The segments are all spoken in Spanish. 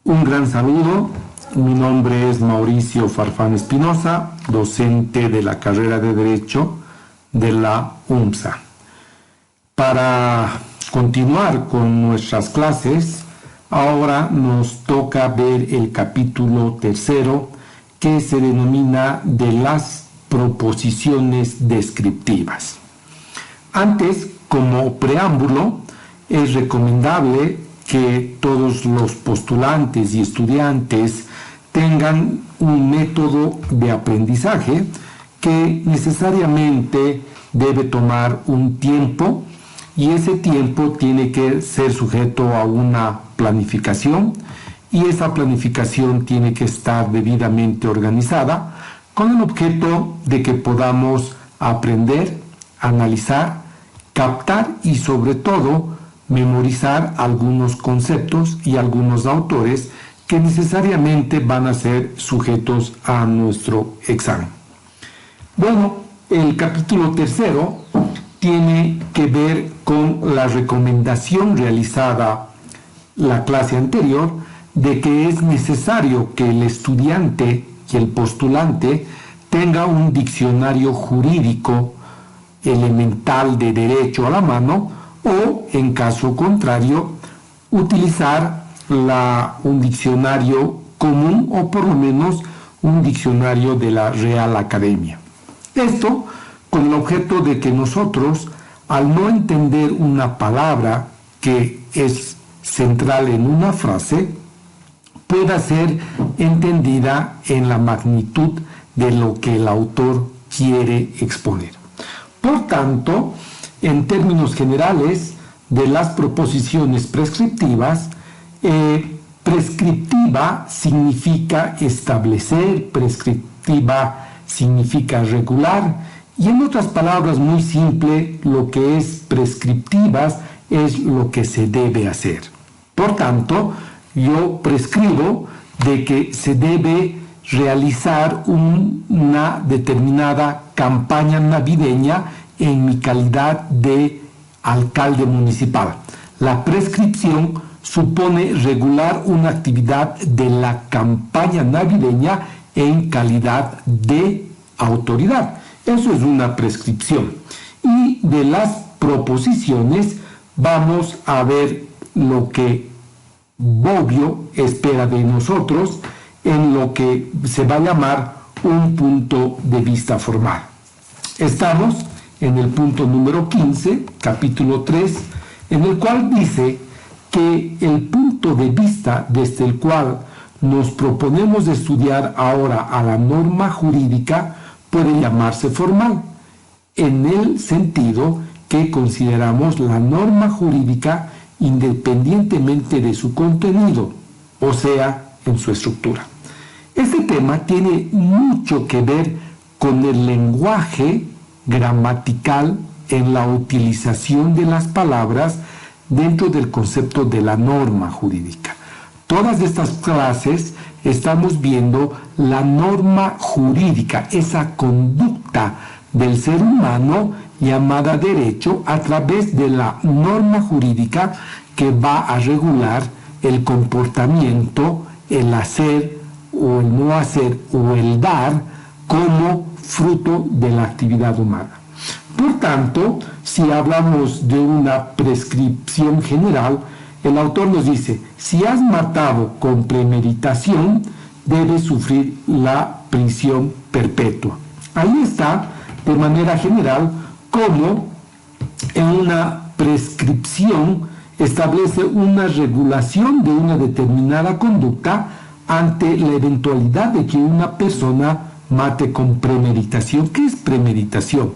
Un gran saludo, mi nombre es Mauricio Farfán Espinosa, docente de la carrera de Derecho de la UMSA. Para continuar con nuestras clases, ahora nos toca ver el capítulo tercero que se denomina de las proposiciones descriptivas. Antes, como preámbulo, es recomendable que todos los postulantes y estudiantes tengan un método de aprendizaje que necesariamente debe tomar un tiempo y ese tiempo tiene que ser sujeto a una planificación y esa planificación tiene que estar debidamente organizada con el objeto de que podamos aprender, analizar, captar y sobre todo memorizar algunos conceptos y algunos autores que necesariamente van a ser sujetos a nuestro examen. Bueno, el capítulo tercero tiene que ver con la recomendación realizada la clase anterior de que es necesario que el estudiante y el postulante tenga un diccionario jurídico elemental de derecho a la mano o, en caso contrario, utilizar un diccionario común o por lo menos un diccionario de la Real Academia. Esto con el objeto de que nosotros, al no entender una palabra que es central en una frase, pueda ser entendida en la magnitud de lo que el autor quiere exponer. Por tanto, en términos generales, de las proposiciones prescriptivas, prescriptiva significa establecer, prescriptiva significa regular, y en otras palabras muy simple, lo que es prescriptivas es lo que se debe hacer. Por tanto, yo prescribo de que se debe realizar una determinada campaña navideña en mi calidad de alcalde municipal. La prescripción supone regular una actividad de la campaña navideña en calidad de autoridad. Eso es una prescripción. Y de las proposiciones vamos a ver lo que Bobbio espera de nosotros en lo que se va a llamar un punto de vista formal. Estamos en el punto número 15, capítulo 3, en el cual dice que el punto de vista desde el cual nos proponemos estudiar ahora a la norma jurídica puede llamarse formal, en el sentido que consideramos la norma jurídica independientemente de su contenido, o sea, en su estructura. Este tema tiene mucho que ver con el lenguaje gramatical en la utilización de las palabras dentro del concepto de la norma jurídica. Todas estas clases estamos viendo la norma jurídica, esa conducta del ser humano llamada derecho a través de la norma jurídica que va a regular el comportamiento, el hacer o el no hacer o el dar como fruto de la actividad humana. Por tanto, si hablamos de una prescripción general, el autor nos dice, si has matado con premeditación, debes sufrir la prisión perpetua. Ahí está, de manera general, cómo en una prescripción establece una regulación de una determinada conducta ante la eventualidad de que una persona mate con premeditación. ¿Qué es premeditación?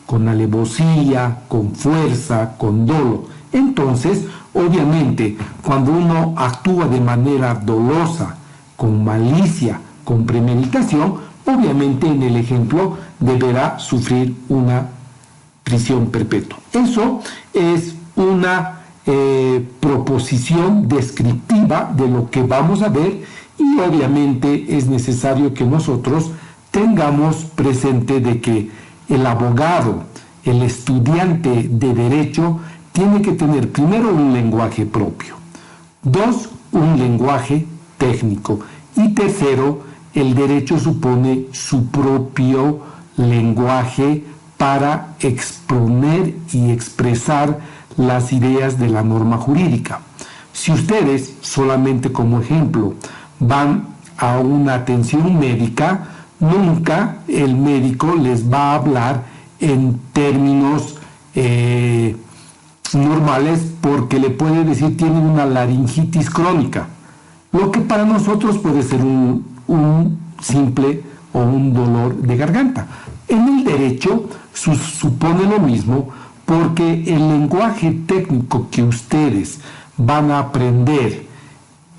Con alevosía, con fuerza, con dolo. Entonces, obviamente, cuando uno actúa de manera dolosa, con malicia, con premeditación, obviamente en el ejemplo deberá sufrir una prisión perpetua. Eso es una proposición descriptiva de lo que vamos a ver y obviamente es necesario que nosotros tengamos presente de que el abogado, el estudiante de derecho, tiene que tener primero un lenguaje propio, dos, un lenguaje técnico. Y tercero, el derecho supone su propio lenguaje para exponer y expresar las ideas de la norma jurídica. Si ustedes, solamente como ejemplo, van a una atención médica, nunca el médico les va a hablar en términos normales, porque le puede decir tienen una laringitis crónica, lo que para nosotros puede ser un simple o un dolor de garganta. En el derecho supone lo mismo, porque el lenguaje técnico que ustedes van a aprender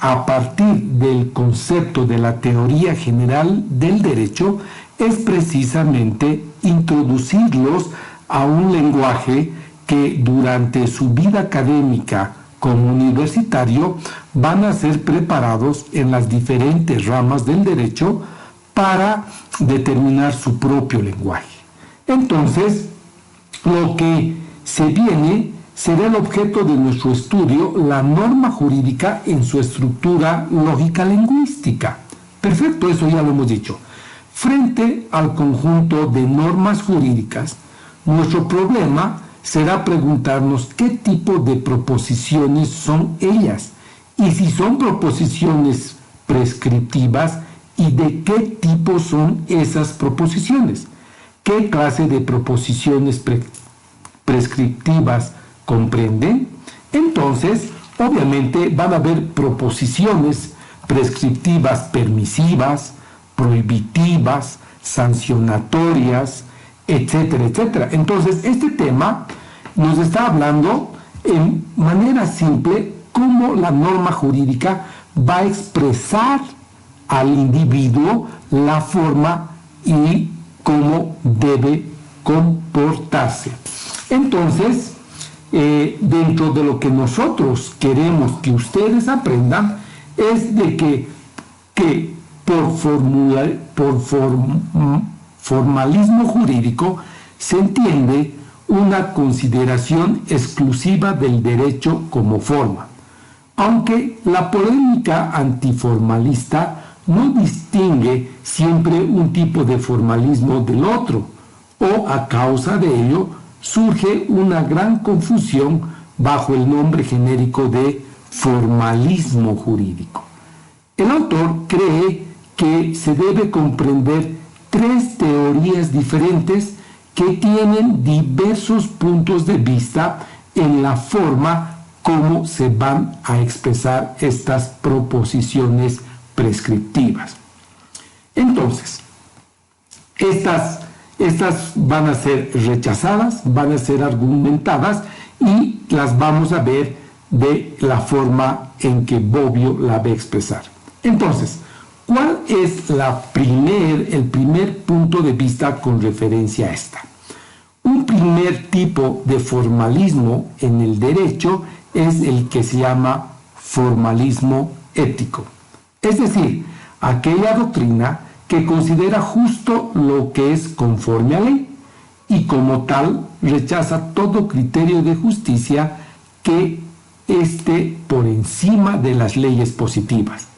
a partir del concepto de la teoría general del derecho es precisamente introducirlos a un lenguaje que durante su vida académica como universitario van a ser preparados en las diferentes ramas del derecho para determinar su propio lenguaje. Entonces, lo que se viene será el objeto de nuestro estudio, la norma jurídica en su estructura lógica lingüística. Perfecto, eso ya lo hemos dicho. Frente al conjunto de normas jurídicas, nuestro problema será preguntarnos qué tipo de proposiciones son ellas y si son proposiciones prescriptivas y de qué tipo son esas proposiciones. ¿Qué clase de proposiciones prescriptivas comprenden? Entonces, obviamente van a haber proposiciones prescriptivas permisivas, prohibitivas, sancionatorias, etcétera, etcétera. Entonces, este tema nos está hablando en manera simple cómo la norma jurídica va a expresar al individuo la forma y cómo debe comportarse. Entonces, dentro de lo que nosotros queremos que ustedes aprendan es de que por formalismo jurídico se entiende una consideración exclusiva del derecho como forma, aunque la polémica antiformalista no distingue siempre un tipo de formalismo del otro, o a causa de ello surge una gran confusión bajo el nombre genérico de formalismo jurídico. El autor cree que se debe comprender tres teorías diferentes que tienen diversos puntos de vista en la forma como se van a expresar estas proposiciones prescriptivas. Entonces, estas van a ser rechazadas, van a ser argumentadas y las vamos a ver de la forma en que Bobbio la va a expresar. Entonces, ¿cuál es el primer punto de vista con referencia a esta? Un primer tipo de formalismo en el derecho es el que se llama formalismo ético. Es decir, aquella doctrina que considera justo lo que es conforme a ley y como tal rechaza todo criterio de justicia que esté por encima de las leyes positivas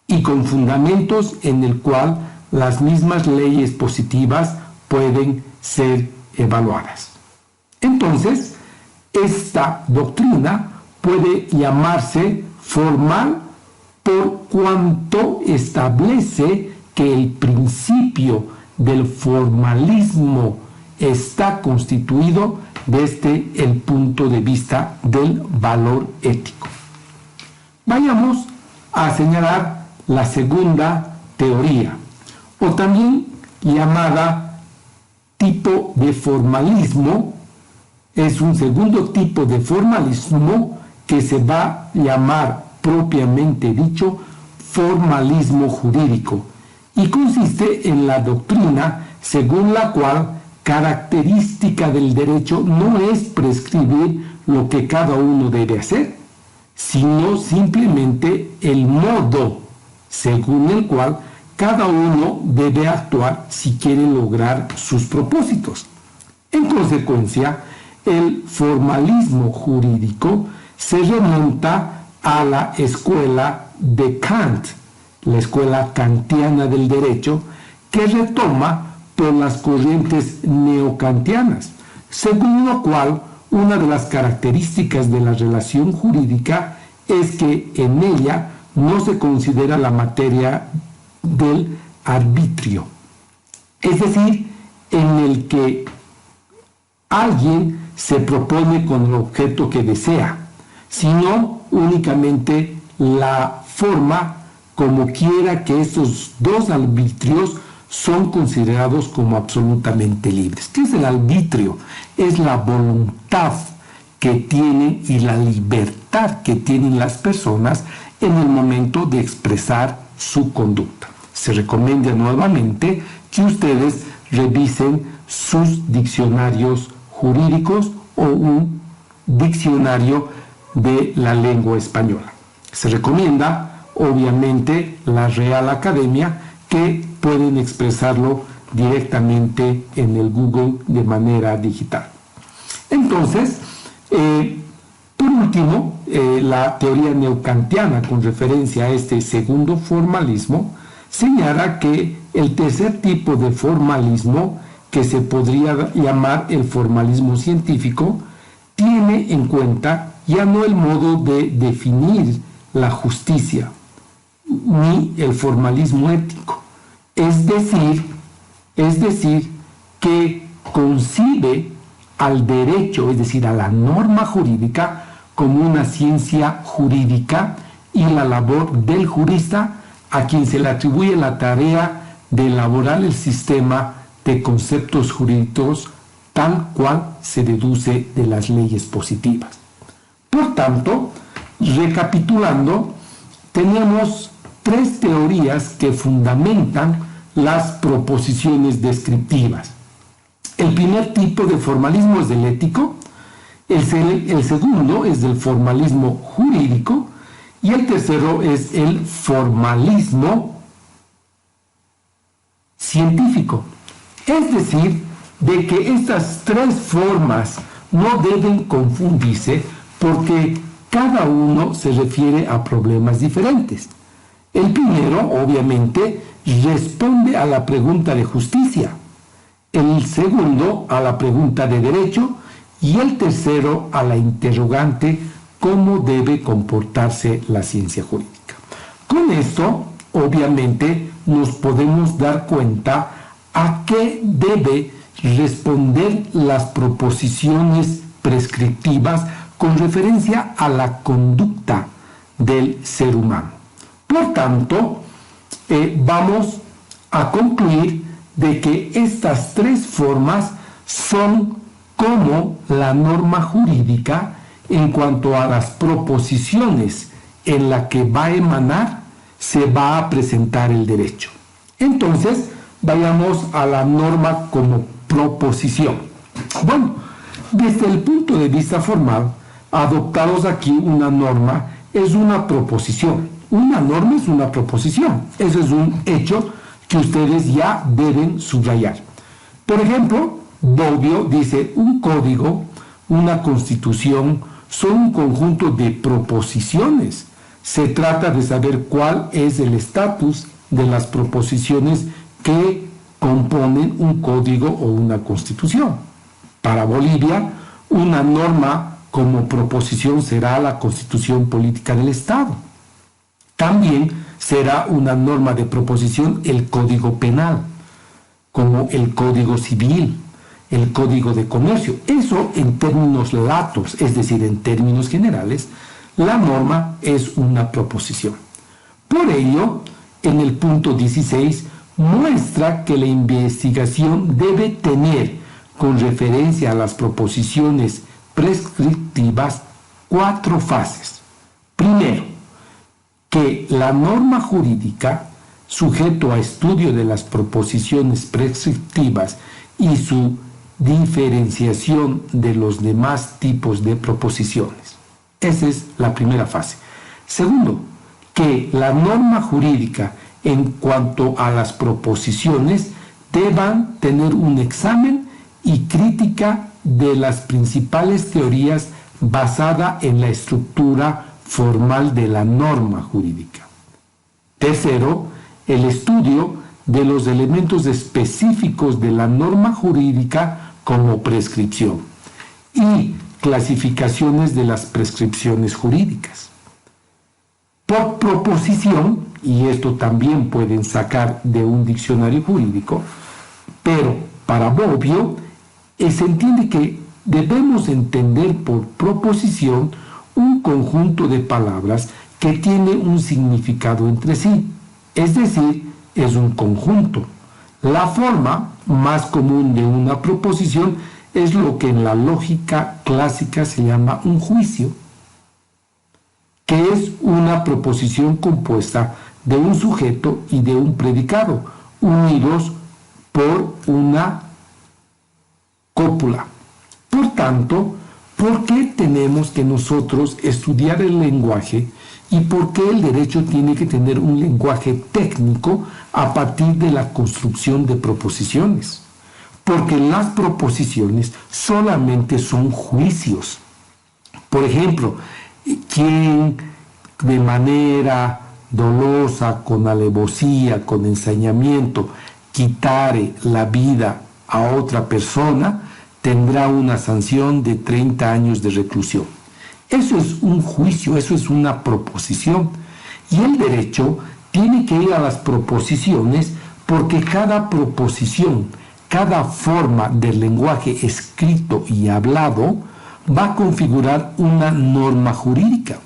y con fundamentos en el cual las mismas leyes positivas pueden ser evaluadas. Entonces, esta doctrina puede llamarse formal por cuanto establece que el principio del formalismo está constituido desde el punto de vista del valor ético. Vayamos a señalar la segunda teoría, o también llamada tipo de formalismo. Es un segundo tipo de formalismo que se va a llamar propiamente dicho formalismo jurídico y consiste en la doctrina según la cual característica del derecho no es prescribir lo que cada uno debe hacer, sino simplemente el modo según el cual cada uno debe actuar si quiere lograr sus propósitos. En consecuencia, el formalismo jurídico se remonta a la escuela de Kant, la escuela kantiana del derecho, que retoma por las corrientes neokantianas, según lo cual una de las características de la relación jurídica es que en ella no se considera la materia del arbitrio, es decir, en el que alguien se propone con el objeto que desea, sino únicamente la forma como quiera que estos dos arbitrios son considerados como absolutamente libres. ¿Qué es el arbitrio? Es la voluntad que tienen y la libertad que tienen las personas en el momento de expresar su conducta. Se recomienda nuevamente que ustedes revisen sus diccionarios jurídicos o un diccionario de la lengua española. Se recomienda, obviamente, la Real Academia, que pueden expresarlo directamente en el Google de manera digital. Entonces, por último, la teoría neokantiana con referencia a este segundo formalismo señala que el tercer tipo de formalismo, que se podría llamar el formalismo científico, tiene en cuenta ya no el modo de definir la justicia, ni el formalismo ético. Es decir, que concibe al derecho, es decir, a la norma jurídica, como una ciencia jurídica y la labor del jurista, a quien se le atribuye la tarea de elaborar el sistema de conceptos jurídicos tal cual se deduce de las leyes positivas. Por tanto, recapitulando, tenemos tres teorías que fundamentan las proposiciones descriptivas. El primer tipo de formalismo es del ético, el segundo es del formalismo jurídico y el tercero es el formalismo científico. Es decir, de que estas tres formas no deben confundirse porque cada uno se refiere a problemas diferentes. El primero, obviamente, responde a la pregunta de justicia, el segundo a la pregunta de derecho y el tercero a la interrogante cómo debe comportarse la ciencia jurídica. Con esto, obviamente, nos podemos dar cuenta a qué debe responder las proposiciones prescriptivas con referencia a la conducta del ser humano. Por tanto, vamos a concluir de que estas tres formas son como la norma jurídica en cuanto a las proposiciones en la que va a emanar, se va a presentar el derecho. Entonces, vayamos a la norma como proposición. Bueno, desde el punto de vista formal, adoptados aquí una norma es una proposición. Una norma es una proposición. Eso es un hecho que ustedes ya deben subrayar. Por ejemplo, Bobbio dice: un código, una constitución, son un conjunto de proposiciones. Se trata de saber cuál es el estatus de las proposiciones que componen un código o una constitución. Para Bolivia, una norma como proposición será la Constitución Política del Estado. También será una norma de proposición el Código Penal, como el Código Civil, el Código de Comercio. Eso en términos latos, es decir, en términos generales, la norma es una proposición. Por ello, en el punto 16, muestra que la investigación debe tener, con referencia a las proposiciones prescriptivas, 4 fases. Primero, que la norma jurídica, sujeto a estudio de las proposiciones prescriptivas y su diferenciación de los demás tipos de proposiciones. Esa es la primera fase. Segundo, que la norma jurídica en cuanto a las proposiciones deban tener un examen y crítica de las principales teorías basada en la estructura formal de la norma jurídica. Tercero, el estudio de los elementos específicos de la norma jurídica como prescripción y clasificaciones de las prescripciones jurídicas. Por proposición, y esto también pueden sacar de un diccionario jurídico, pero para Bobbio se entiende que debemos entender por proposición un conjunto de palabras que tiene un significado entre sí, es decir, es un conjunto. La forma más común de una proposición es lo que en la lógica clásica se llama un juicio, que es una proposición compuesta de un sujeto y de un predicado, unidos por una cópula. Por tanto, ¿por qué tenemos que nosotros estudiar el lenguaje y por qué el derecho tiene que tener un lenguaje técnico a partir de la construcción de proposiciones? Porque las proposiciones solamente son juicios. Por ejemplo, quien de manera dolosa, con alevosía, con ensañamiento, quitare la vida a otra persona, tendrá una sanción de 30 años de reclusión. Eso es un juicio, eso es una proposición. Y el derecho tiene que ir a las proposiciones porque cada proposición, cada forma del lenguaje escrito y hablado va a configurar una norma jurídica.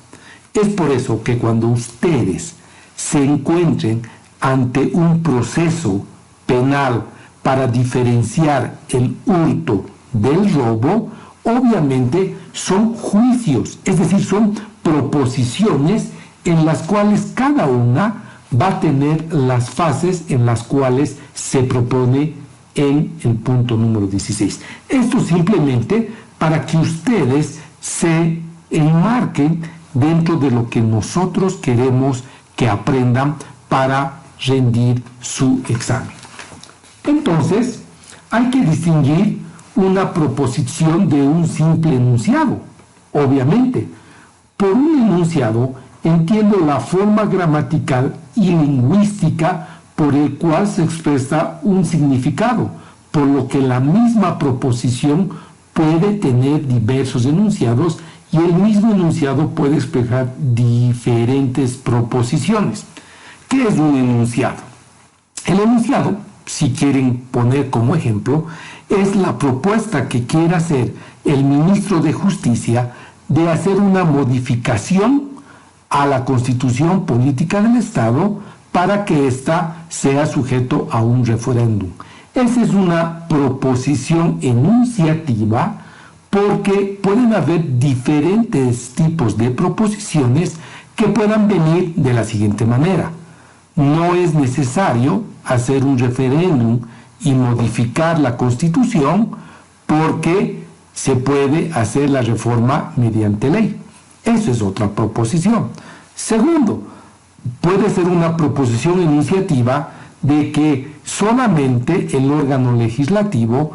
Es por eso que cuando ustedes se encuentren ante un proceso penal para diferenciar el hurto del robo, obviamente son juicios, es decir, son proposiciones en las cuales cada una va a tener las fases en las cuales se propone en el punto número 16. Esto simplemente para que ustedes se enmarquen dentro de lo que nosotros queremos que aprendan para rendir su examen. Entonces, hay que distinguir una proposición de un simple enunciado. Obviamente, por un enunciado entiendo la forma gramatical y lingüística por el cual se expresa un significado, por lo que la misma proposición puede tener diversos enunciados y el mismo enunciado puede expresar diferentes proposiciones. ¿Qué es un enunciado? El enunciado, si quieren poner como ejemplo, es la propuesta que quiere hacer el ministro de Justicia de hacer una modificación a la Constitución Política del Estado para que ésta sea sujeto a un referéndum. Esa es una proposición enunciativa porque pueden haber diferentes tipos de proposiciones que puedan venir de la siguiente manera. No es necesario hacer un referéndum y modificar la Constitución porque se puede hacer la reforma mediante ley. Eso es otra proposición. Segundo, puede ser una proposición enunciativa de que solamente el órgano legislativo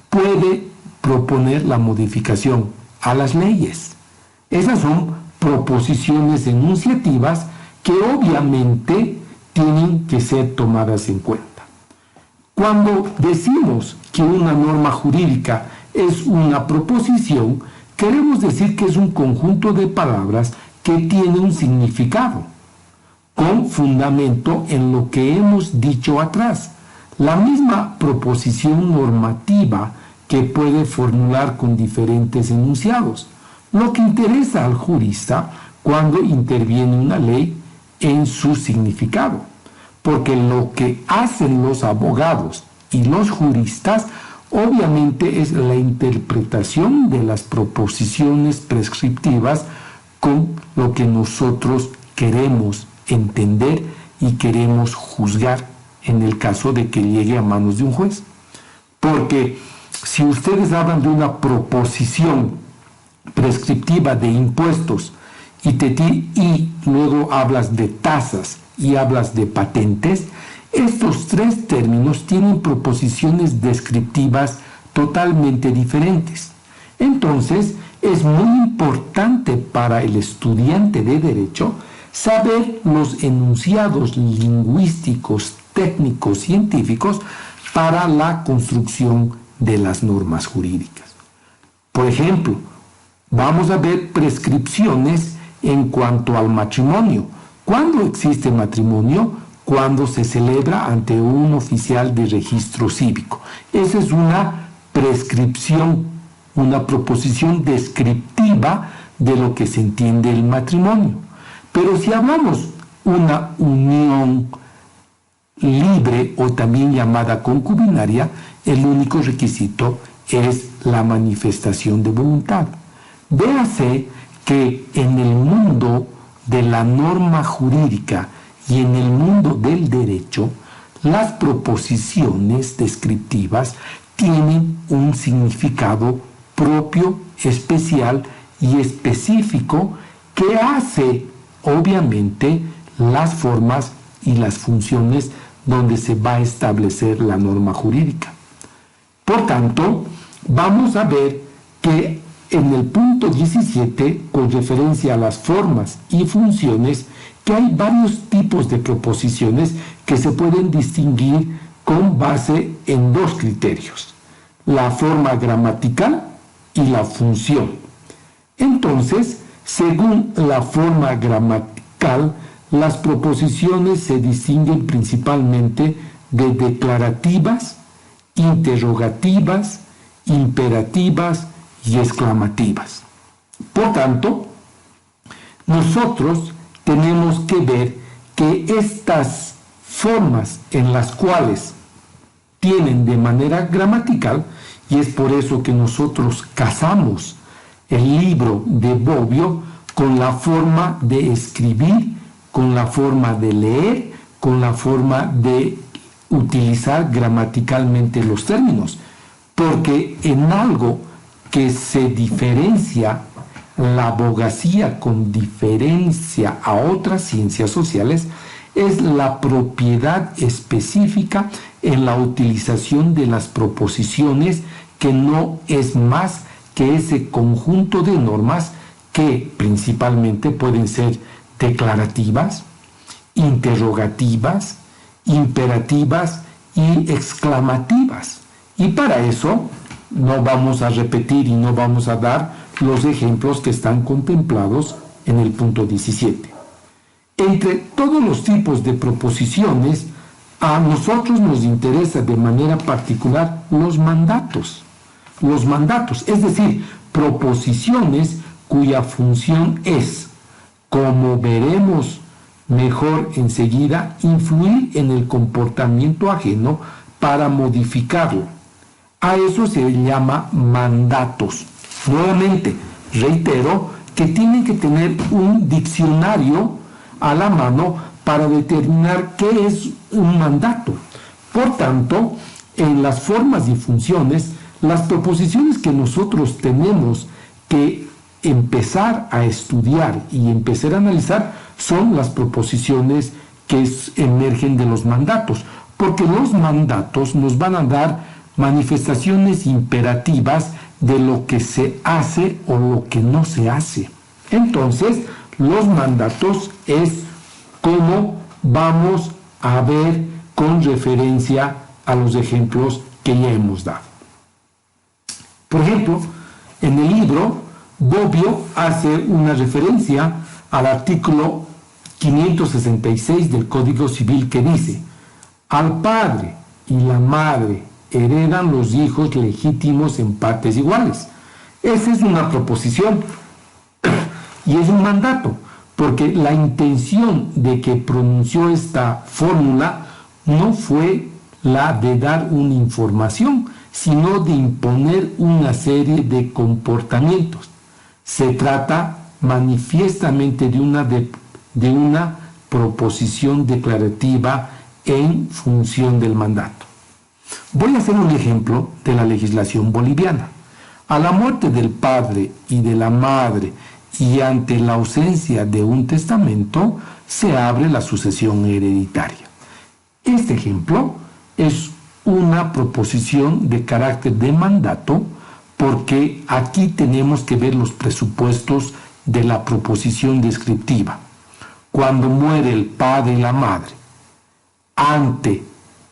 puede proponer la modificación a las leyes. Esas son proposiciones enunciativas que obviamente tienen que ser tomadas en cuenta. Cuando decimos que una norma jurídica es una proposición, queremos decir que es un conjunto de palabras que tiene un significado, con fundamento en lo que hemos dicho atrás. La misma proposición normativa que puede formular con diferentes enunciados. Lo que interesa al jurista cuando interviene una ley en su significado. Porque lo que hacen los abogados y los juristas obviamente es la interpretación de las proposiciones prescriptivas con lo que nosotros queremos entender y queremos juzgar en el caso de que llegue a manos de un juez. Porque si ustedes hablan de una proposición prescriptiva de impuestos y luego hablas de tasas y hablas de patentes, estos tres términos tienen proposiciones descriptivas totalmente diferentes. Entonces, es muy importante para el estudiante de derecho saber los enunciados lingüísticos, técnicos, científicos para la construcción de las normas jurídicas. Por ejemplo, vamos a ver prescripciones en cuanto al matrimonio. ¿Cuándo existe matrimonio? Cuando se celebra ante un oficial de registro cívico. Esa es una prescripción, una proposición descriptiva de lo que se entiende el matrimonio. Pero si hablamos una unión libre o también llamada concubinaria, el único requisito es la manifestación de voluntad. Véase que en el mundo de la norma jurídica y en el mundo del derecho, las proposiciones descriptivas tienen un significado propio, especial y específico que hace, obviamente, las formas y las funciones donde se va a establecer la norma jurídica. Por tanto, vamos a ver que en el punto 17, con referencia a las formas y funciones, que hay varios tipos de proposiciones que se pueden distinguir con base en dos criterios: la forma gramatical y la función. Entonces, según la forma gramatical, las proposiciones se distinguen principalmente de declarativas, interrogativas, imperativas y exclamativas. Por tanto, nosotros tenemos que ver que estas formas en las cuales tienen de manera gramatical, y es por eso que nosotros casamos el libro de Bobbio con la forma de escribir, con la forma de leer, con la forma de utilizar gramaticalmente los términos, porque en algo que se diferencia la abogacía con diferencia a otras ciencias sociales es la propiedad específica en la utilización de las proposiciones, que no es más que ese conjunto de normas que principalmente pueden ser declarativas, interrogativas, imperativas y exclamativas. Y para eso no vamos a repetir y no vamos a dar los ejemplos que están contemplados en el punto 17. Entre todos los tipos de proposiciones, a nosotros nos interesa de manera particular los mandatos. Los mandatos, es decir, proposiciones cuya función es, como veremos mejor enseguida, influir en el comportamiento ajeno para modificarlo. A eso se llama mandatos. Nuevamente, reitero que tienen que tener un diccionario a la mano para determinar qué es un mandato. Por tanto, en las formas y funciones, las proposiciones que nosotros tenemos que empezar a estudiar y empezar a analizar son las proposiciones que emergen de los mandatos, porque los mandatos nos van a dar manifestaciones imperativas de lo que se hace o lo que no se hace. Entonces, los mandatos es como vamos a ver con referencia a los ejemplos que ya hemos dado. Por ejemplo, en el libro, Bobbio hace una referencia al artículo 566 del Código Civil que dice: al padre y la madre heredan los hijos legítimos en partes iguales. Esa es una proposición y es un mandato, porque la intención de que pronunció esta fórmula no fue la de dar una información, sino de imponer una serie de comportamientos. Se trata manifiestamente de una proposición declarativa en función del mandato. Voy a hacer un ejemplo de la legislación boliviana. A la muerte del padre y de la madre y ante la ausencia de un testamento, se abre la sucesión hereditaria. Este ejemplo es una proposición de carácter de mandato, porque aquí tenemos que ver los presupuestos de la proposición descriptiva. cuando muere el padre y la madre, ante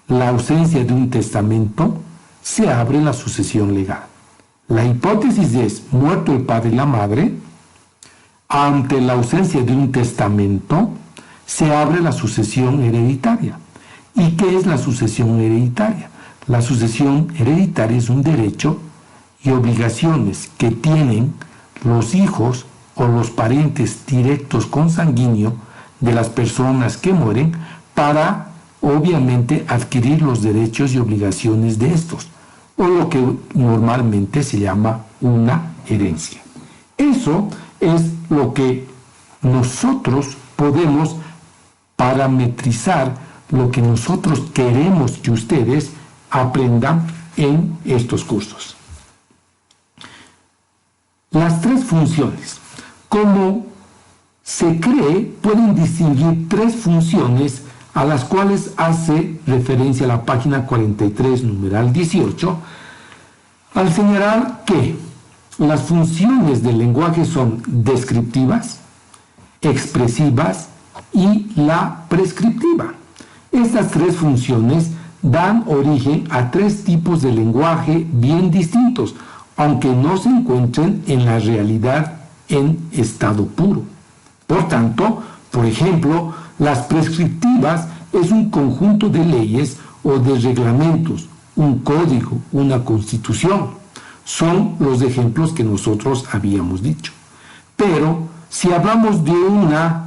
la ausencia de un testamento, se abre la sucesión legal. La hipótesis es, muerto el padre y la madre, ante la ausencia de un testamento, se abre la sucesión hereditaria. ¿Y qué es la sucesión hereditaria? La sucesión hereditaria es un derecho y obligaciones que tienen los hijos o los parientes directos consanguíneos de las personas que mueren para, obviamente, adquirir los derechos y obligaciones de estos, o lo que normalmente se llama una herencia. Eso es lo que nosotros podemos parametrizar, lo que nosotros queremos que ustedes aprendan en estos cursos. Las tres funciones. Como se cree, pueden distinguir tres funciones a las cuales hace referencia la página 43, numeral 18, al señalar que las funciones del lenguaje son descriptivas, expresivas y la prescriptiva. Estas tres funciones dan origen a tres tipos de lenguaje bien distintos, aunque no se encuentren en la realidad en estado puro. Por tanto, por ejemplo, las prescriptivas es un conjunto de leyes o de reglamentos, un código, una constitución. Son los ejemplos que nosotros habíamos dicho. Pero si hablamos de una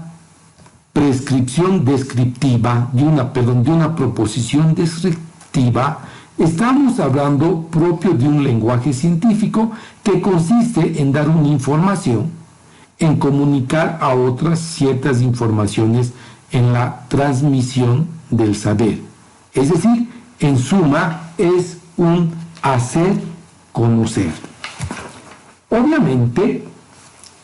prescripción descriptiva, de una proposición descriptiva, estamos hablando propio de un lenguaje científico que consiste en dar una información, en comunicar a otras ciertas informaciones en la transmisión del saber. Es decir, en suma, es un hacer conocer. Obviamente,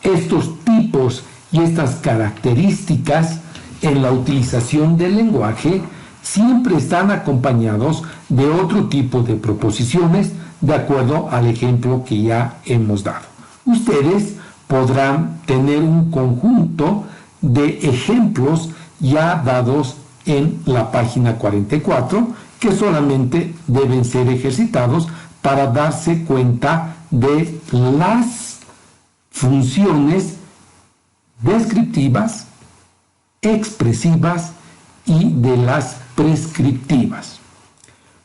estos tipos y estas características en la utilización del lenguaje siempre están acompañados de otro tipo de proposiciones de acuerdo al ejemplo que ya hemos dado. Ustedes podrán tener un conjunto de ejemplos ya dados en la página 44 que solamente deben ser ejercitados para darse cuenta de las funciones descriptivas, expresivas y de las prescriptivas.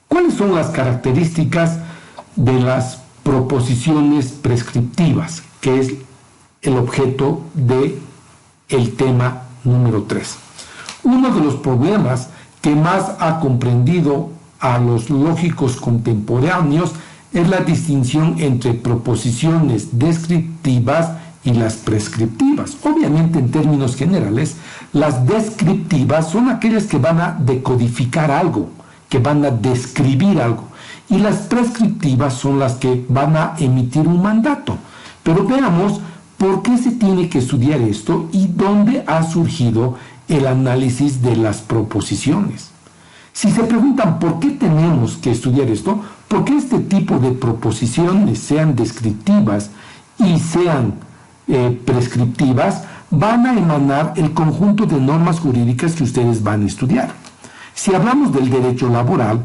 ¿Cuáles son las características de las proposiciones prescriptivas, que es el objeto del tema número 3? Uno de los problemas que más ha comprendido a los lógicos contemporáneos es la distinción entre proposiciones descriptivas y las prescriptivas. Obviamente, en términos generales, las descriptivas son aquellas que van a decodificar algo, que van a describir algo, y las prescriptivas son las que van a emitir un mandato. Pero veamos por qué se tiene que estudiar esto y dónde ha surgido el análisis de las proposiciones. Si se preguntan por qué tenemos que estudiar esto, por qué este tipo de proposiciones, sean descriptivas y sean prescriptivas, van a emanar el conjunto de normas jurídicas que ustedes van a estudiar. Si hablamos del derecho laboral,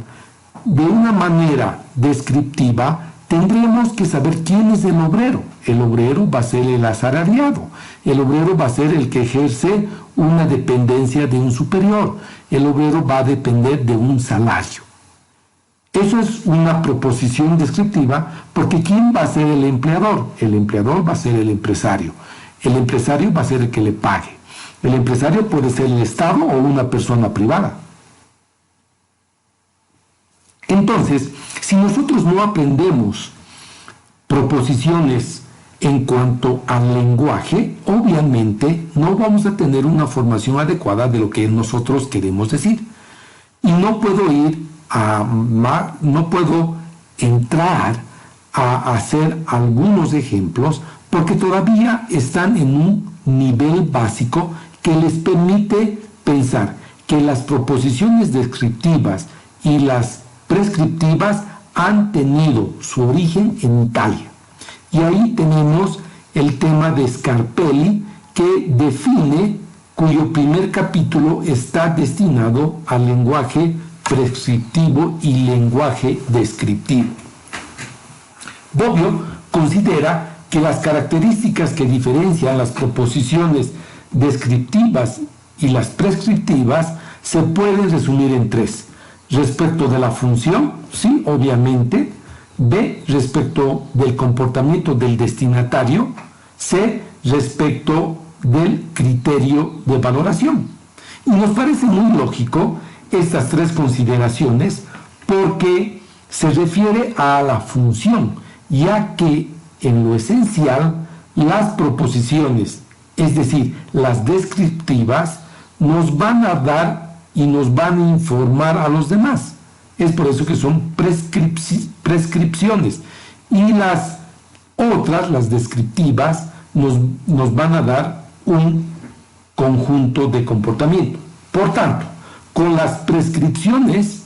de una manera descriptiva, tendremos que saber quién es el obrero. El obrero va a ser el asalariado. El obrero va a ser el que ejerce una dependencia de un superior. El obrero va a depender de un salario. Eso es una proposición descriptiva, porque ¿quién va a ser el empleador? El empleador va a ser el empresario. El empresario va a ser el que le pague. El empresario puede ser el Estado o una persona privada. Entonces, si nosotros no aprendemos proposiciones en cuanto al lenguaje, obviamente no vamos a tener una formación adecuada de lo que nosotros queremos decir. Y no puedo entrar a hacer algunos ejemplos porque todavía están en un nivel básico que les permite pensar que las proposiciones descriptivas y las prescriptivas han tenido su origen en Italia. Y ahí tenemos el tema de Scarpelli, que define cuyo primer capítulo está destinado al lenguaje prescriptivo y lenguaje descriptivo. Bobbio considera que las características que diferencian las proposiciones descriptivas y las prescriptivas se pueden resumir en tres. Respecto de la función, sí, obviamente. B, respecto del comportamiento del destinatario. C, respecto del criterio de valoración. Y nos parece muy lógico estas tres consideraciones porque se refiere a la función, ya que en lo esencial las proposiciones, es decir, las descriptivas, nos van a dar y nos van a informar a los demás. Es por eso que son prescripciones. Y las otras, las descriptivas, nos van a dar un conjunto de comportamiento. Por tanto, con las prescripciones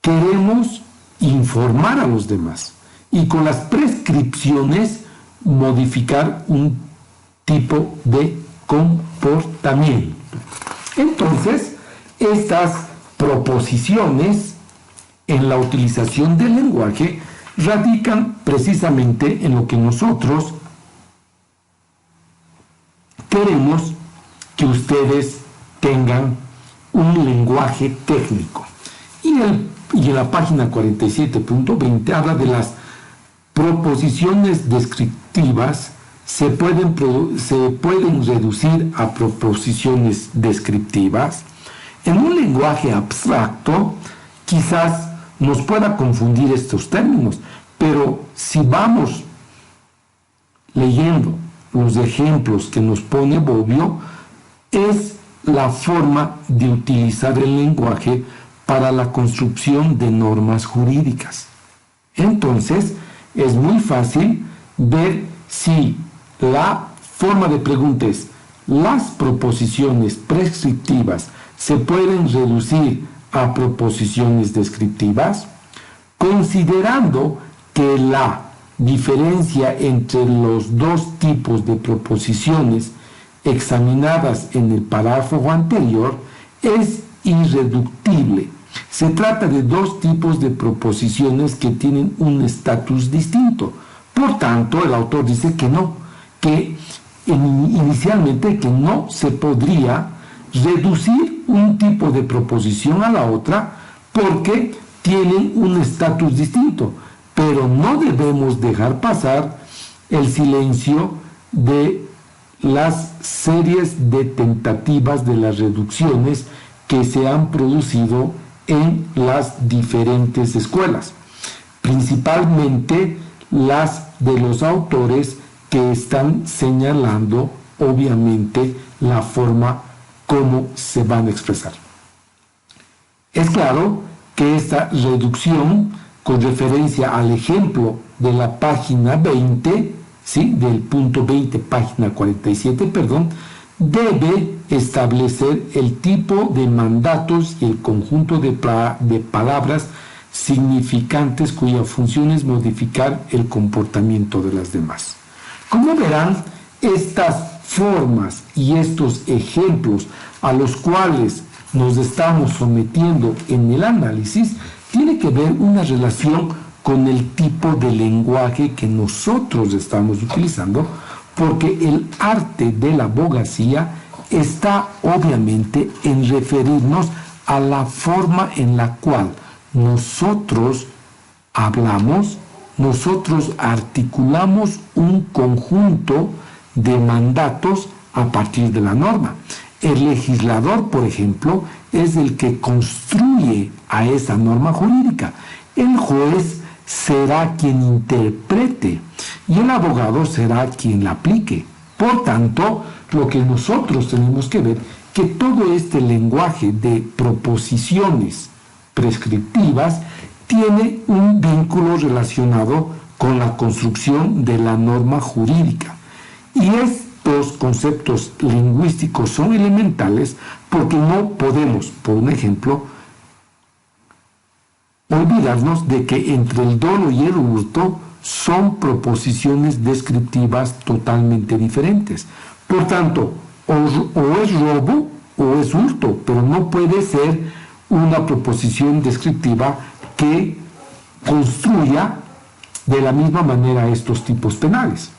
queremos informar a los demás y con las prescripciones modificar un tipo de comportamiento. Entonces, estas proposiciones en la utilización del lenguaje radican precisamente en lo que nosotros queremos que ustedes tengan un lenguaje técnico. Y en la página 47.20 habla de las proposiciones descriptivas se pueden reducir a proposiciones descriptivas. En un lenguaje abstracto, quizás nos pueda confundir estos términos, pero si vamos leyendo los ejemplos que nos pone Bobbio, es la forma de utilizar el lenguaje para la construcción de normas jurídicas. Entonces, es muy fácil ver si la forma de pregunta es: las proposiciones prescriptivas se pueden reducir a proposiciones descriptivas, considerando que la diferencia entre los dos tipos de proposiciones examinadas en el párrafo anterior es irreductible. Se trata de dos tipos de proposiciones que tienen un estatus distinto. Por tanto, el autor dice que no, que inicialmente que no se podría reducir un tipo de proposición a la otra porque tienen un estatus distinto, pero no debemos dejar pasar el silencio de las series de tentativas de las reducciones que se han producido en las diferentes escuelas, principalmente las de los autores que están señalando obviamente la forma como se van a expresar. Es claro que esta reducción, con referencia al ejemplo de la página 20, ¿sí? Del punto 20, página 47, perdón, debe establecer el tipo de mandatos y el conjunto de palabras significantes cuya función es modificar el comportamiento de las demás. Como verán, estas formas y estos ejemplos a los cuales nos estamos sometiendo en el análisis tiene que ver una relación con el tipo de lenguaje que nosotros estamos utilizando, porque el arte de la abogacía está obviamente en referirnos a la forma en la cual nosotros hablamos, nosotros articulamos un conjunto de mandatos a partir de la norma. El legislador, por ejemplo, es el que construye a esa norma jurídica. El juez será quien interprete y el abogado será quien la aplique. Por tanto, lo que nosotros tenemos que ver que todo este lenguaje de proposiciones prescriptivas tiene un vínculo relacionado con la construcción de la norma jurídica. Y estos conceptos lingüísticos son elementales porque no podemos, por un ejemplo, olvidarnos de que entre el dolo y el hurto son proposiciones descriptivas totalmente diferentes. Por tanto, o es robo o es hurto, pero no puede ser una proposición descriptiva que construya de la misma manera estos tipos penales.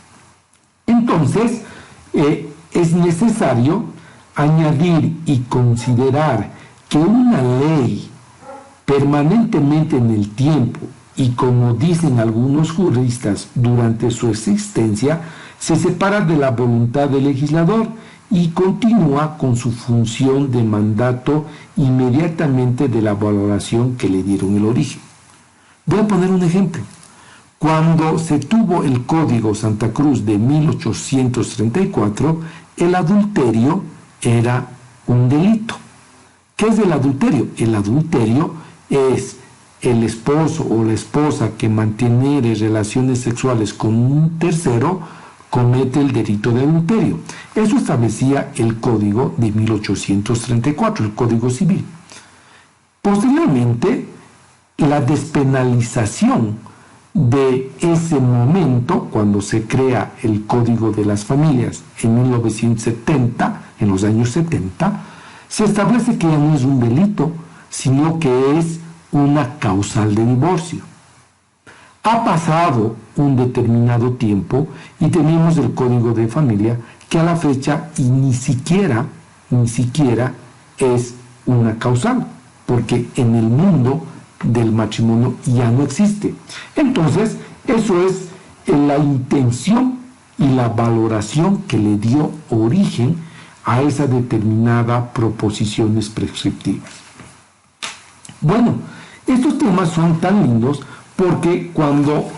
Entonces, es necesario añadir y considerar que una ley permanentemente en el tiempo y, como dicen algunos juristas, durante su existencia, se separa de la voluntad del legislador y continúa con su función de mandato inmediatamente de la valoración que le dieron el origen. Voy a poner un ejemplo. Cuando se tuvo el Código Santa Cruz de 1834, el adulterio era un delito. ¿Qué es el adulterio? El adulterio es el esposo o la esposa que mantiene relaciones sexuales con un tercero comete el delito de adulterio. Eso establecía el Código de 1834, el Código Civil. Posteriormente, la despenalización de ese momento, cuando se crea el Código de las Familias en 1970, en los años 70, se establece que ya no es un delito, sino que es una causal de divorcio. Ha pasado un determinado tiempo y tenemos el Código de Familia que a la fecha y ni siquiera es una causal, porque en el mundo del matrimonio ya no existe. Entonces, eso es la intención y la valoración que le dio origen a esa determinada proposiciones prescriptivas. Bueno, estos temas son tan lindos porque cuando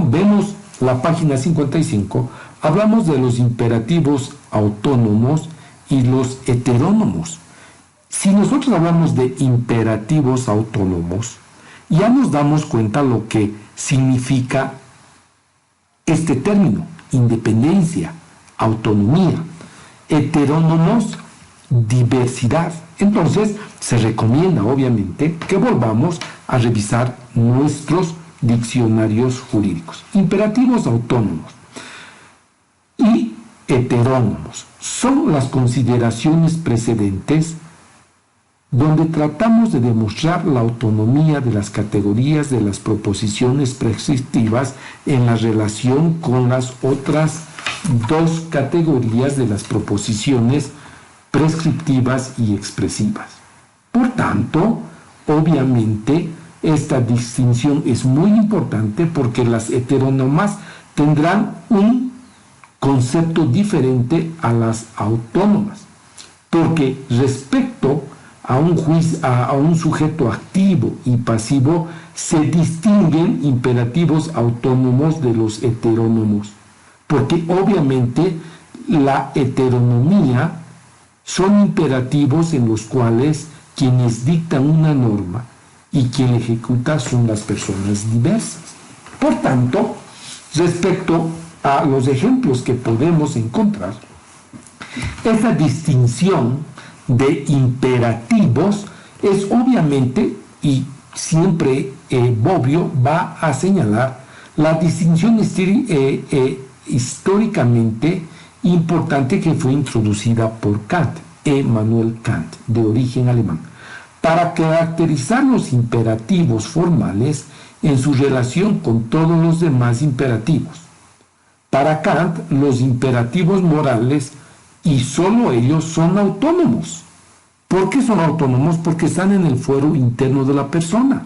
vemos la página 55, hablamos de los imperativos autónomos y los heterónomos. Si nosotros hablamos de imperativos autónomos, ya nos damos cuenta lo que significa este término: independencia, autonomía. Heterónomos, diversidad. Entonces, se recomienda, obviamente, que volvamos a revisar nuestros diccionarios jurídicos. Imperativos autónomos y heterónomos son las consideraciones precedentes donde tratamos de demostrar la autonomía de las categorías de las proposiciones prescriptivas en la relación con las otras dos categorías de las proposiciones prescriptivas y expresivas. Por tanto, obviamente, esta distinción es muy importante porque las heterónomas tendrán un concepto diferente a las autónomas, porque respecto a un sujeto activo y pasivo se distinguen imperativos autónomos de los heterónomos, porque obviamente la heteronomía son imperativos en los cuales quienes dictan una norma y quien ejecuta son las personas diversas. Por tanto, respecto a los ejemplos que podemos encontrar, esa distinción de imperativos es obviamente y siempre Bobbio va a señalar la distinción históricamente importante que fue introducida por Kant, Emmanuel Kant, de origen alemán, para caracterizar los imperativos formales en su relación con todos los demás imperativos. Para Kant, los imperativos morales y solo ellos son autónomos. ¿Por qué son autónomos? Porque están en el fuero interno de la persona.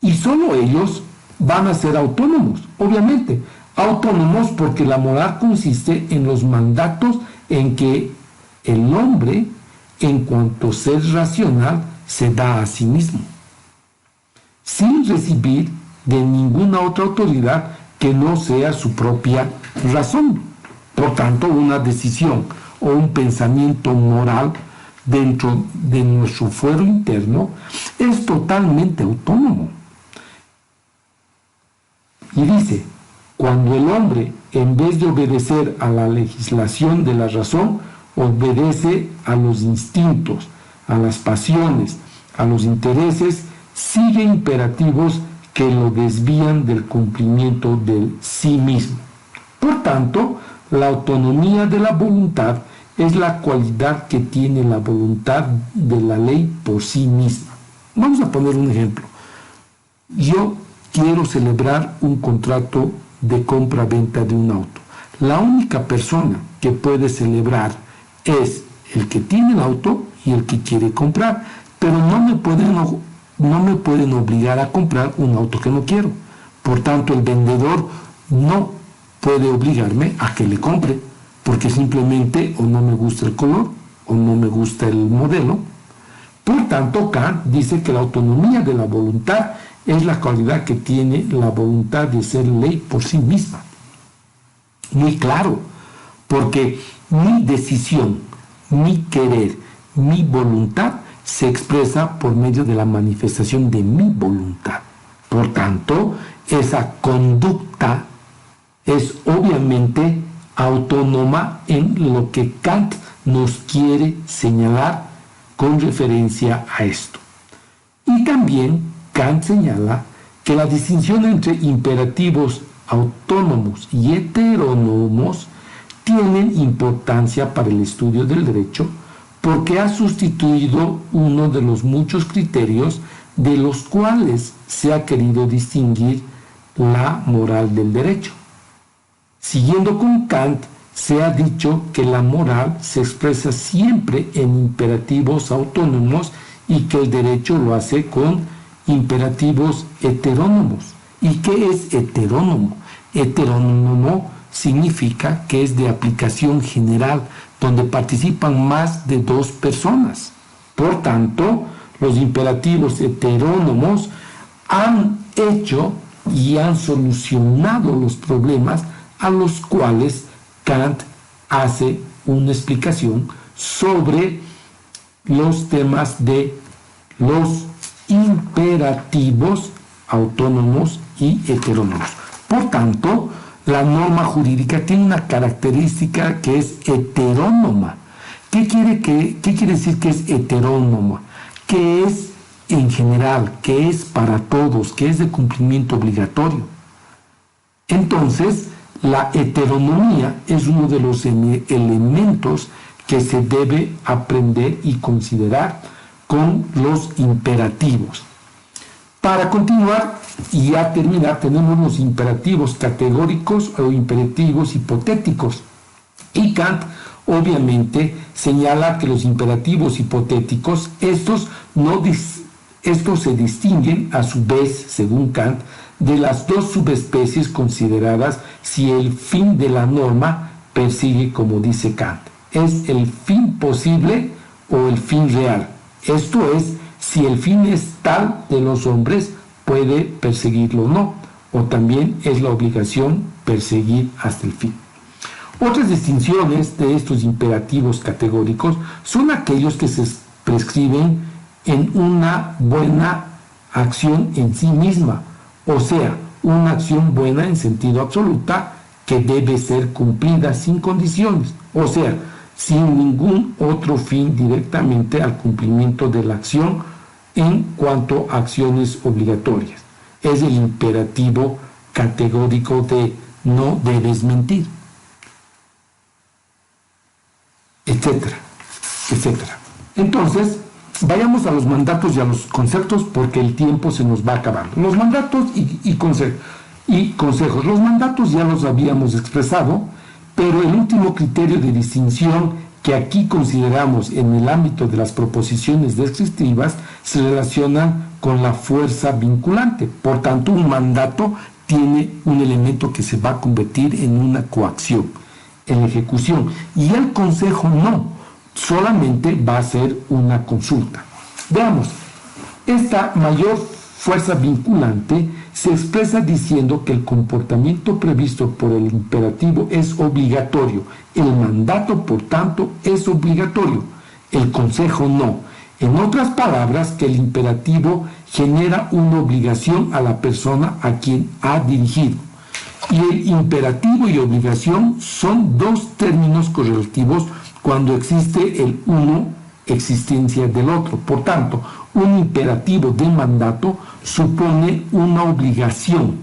Y solo ellos van a ser autónomos, obviamente. Autónomos porque la moral consiste en los mandatos en que el hombre, en cuanto ser racional, se da a sí mismo, sin recibir de ninguna otra autoridad que no sea su propia razón. Por tanto, una decisión o un pensamiento moral dentro de nuestro fuero interno es totalmente autónomo. Y dice, cuando el hombre, en vez de obedecer a la legislación de la razón, obedece a los instintos, a las pasiones, a los intereses, sigue imperativos que lo desvían del cumplimiento del sí mismo. Por tanto, la autonomía de la voluntad es la cualidad que tiene la voluntad de la ley por sí misma. Vamos a poner un ejemplo. Yo quiero celebrar un contrato de compra-venta de un auto. La única persona que puede celebrar es el que tiene el auto y el que quiere comprar, pero no me pueden obligar a comprar un auto que no quiero. Por tanto, el vendedor no puede obligarme a que le compre, porque simplemente o no me gusta el color o no me gusta el modelo. Por tanto, Kant dice que la autonomía de la voluntad es la cualidad que tiene la voluntad de ser ley por sí misma. Muy claro, porque mi decisión, mi querer, mi voluntad se expresa por medio de la manifestación de mi voluntad. Por tanto, esa conducta es obviamente autónoma en lo que Kant nos quiere señalar con referencia a esto. Y también Kant señala que la distinción entre imperativos autónomos y heterónomos tienen importancia para el estudio del derecho porque ha sustituido uno de los muchos criterios de los cuales se ha querido distinguir la moral del derecho. Siguiendo con Kant, se ha dicho que la moral se expresa siempre en imperativos autónomos y que el derecho lo hace con imperativos heterónomos. ¿Y qué es heterónomo? Heterónomo significa que es de aplicación general, donde participan más de dos personas. Por tanto, los imperativos heterónomos han hecho y han solucionado los problemas a los cuales Kant hace una explicación sobre los temas de los imperativos autónomos y heterónomos. Por tanto, la norma jurídica tiene una característica que es heterónoma. ¿Qué quiere decir que es heterónoma? Que es en general, que es para todos, que es de cumplimiento obligatorio. Entonces, la heteronomía es uno de los elementos que se debe aprender y considerar con los imperativos. Para continuar y ya terminar, tenemos los imperativos categóricos o imperativos hipotéticos. Y Kant obviamente señala que los imperativos hipotéticos, estos se distinguen a su vez, según Kant, de las dos subespecies consideradas si el fin de la norma persigue, como dice Kant, es el fin posible o el fin real. Esto es, si el fin es tal de los hombres, puede perseguirlo o no, o también es la obligación perseguir hasta el fin. Otras distinciones de estos imperativos categóricos son aquellos que se prescriben en una buena acción en sí misma, o sea, una acción buena en sentido absoluta que debe ser cumplida sin condiciones, o sea, sin ningún otro fin directamente al cumplimiento de la acción en cuanto a acciones obligatorias. Es el imperativo categórico de no debes mentir, etcétera, etcétera. Entonces, vayamos a los mandatos y a los conceptos porque el tiempo se nos va acabando. Los mandatos y consejos. Los mandatos ya los habíamos expresado, pero el último criterio de distinción que aquí consideramos en el ámbito de las proposiciones descriptivas se relaciona con la fuerza vinculante. Por tanto, un mandato tiene un elemento que se va a convertir en una coacción, en ejecución, y el consejo no, solamente va a ser una consulta. Veamos, esta mayor fuerza vinculante se expresa diciendo que el comportamiento previsto por el imperativo es obligatorio, el mandato, por tanto, es obligatorio, el consejo no. En otras palabras, que el imperativo genera una obligación a la persona a quien ha dirigido. Y el imperativo y obligación son dos términos correlativos cuando existe el uno, existencia del otro. Por tanto, un imperativo de mandato supone una obligación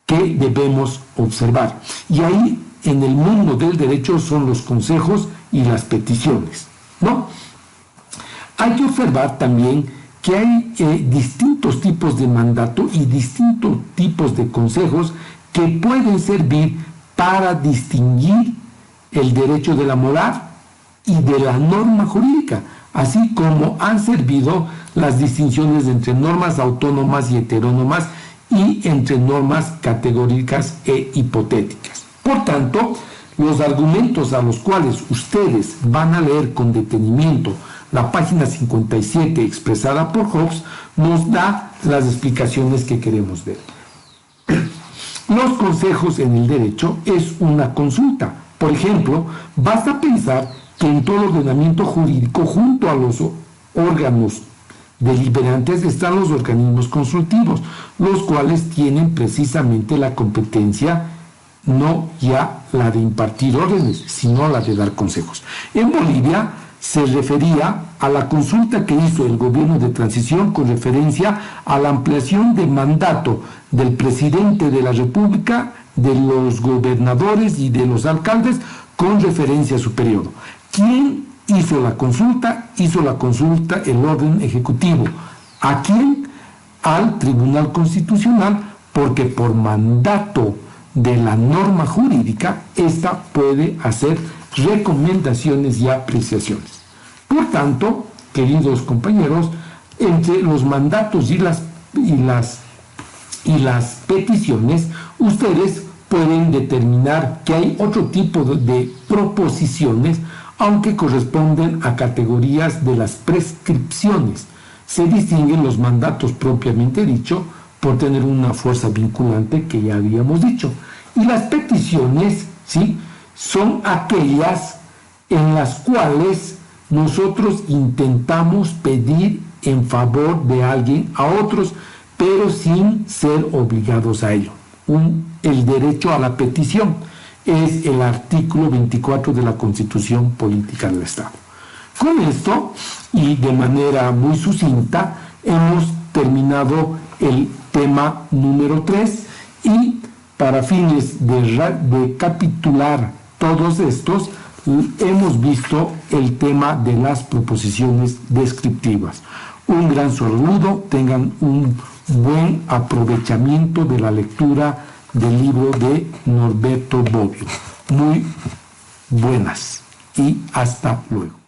que debemos observar. Y ahí en el mundo del derecho son los consejos y las peticiones, ¿no? Hay que observar también que hay distintos tipos de mandato y distintos tipos de consejos que pueden servir para distinguir el derecho de la moral y de la norma jurídica, así como han servido las distinciones entre normas autónomas y heterónomas y entre normas categóricas e hipotéticas. Por tanto, los argumentos a los cuales ustedes van a leer con detenimiento la página 57 expresada por Hobbes nos da las explicaciones que queremos ver. Los consejos en el derecho es una consulta. Por ejemplo, basta pensar que en todo ordenamiento jurídico, junto a los órganos deliberantes, están los organismos consultivos, los cuales tienen precisamente la competencia, no ya la de impartir órdenes, sino la de dar consejos. En Bolivia se refería a la consulta que hizo el gobierno de transición con referencia a la ampliación de mandato del presidente de la República, de los gobernadores y de los alcaldes con referencia a su periodo. ¿Quién hizo la consulta? Hizo la consulta el orden ejecutivo. ¿A quién? Al Tribunal Constitucional, porque por mandato de la norma jurídica, esta puede hacer recomendaciones y apreciaciones. Por tanto, queridos compañeros, entre los mandatos y las peticiones, ustedes pueden determinar que hay otro tipo de proposiciones, aunque corresponden a categorías de las prescripciones. Se distinguen los mandatos propiamente dicho por tener una fuerza vinculante que ya habíamos dicho. Y las peticiones, ¿sí?, son aquellas en las cuales nosotros intentamos pedir en favor de alguien a otros, pero sin ser obligados a ello. El derecho a la petición es el artículo 24 de la Constitución Política del Estado. Con esto, y de manera muy sucinta, hemos terminado el tema número 3 y para fines de recapitular todos estos, hemos visto el tema de las proposiciones descriptivas. Un gran saludo, tengan un buen aprovechamiento de la lectura del libro de Norberto Bobbio. Muy buenas y hasta luego.